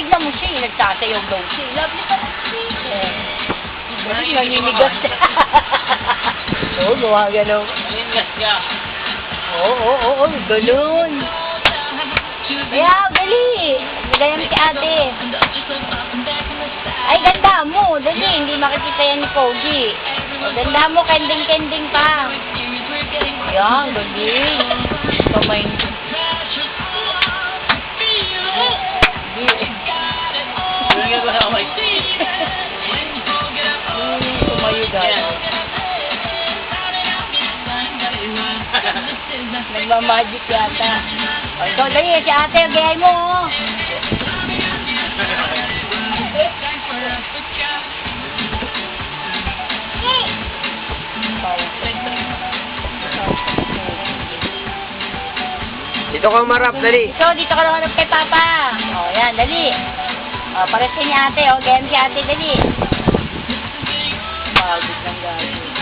tignan mo siya, nagsasayaw daw siya. Lovely pa rin siya. Galing, naninigas. Oo, gawa gano'n. Naninigas ka. Oo, gano'n. Kaya, dali. Ganyan si ate. Ay, ganda mo. Dali, hindi makikita yan ni Pogi. Ganda mo, kending-kending pa. Yan, galing. Kamay niyo. Ganyan ba ako? Tumayo gano'n. Nagmamagic yata. O, ikaw dali, si ate, gayay mo. Dito ka marap, dali. Dito ka lang kay Papa. O, yan, dali. O, pares ni ate, o, gayam si ate, dali. Magic lang gano'n.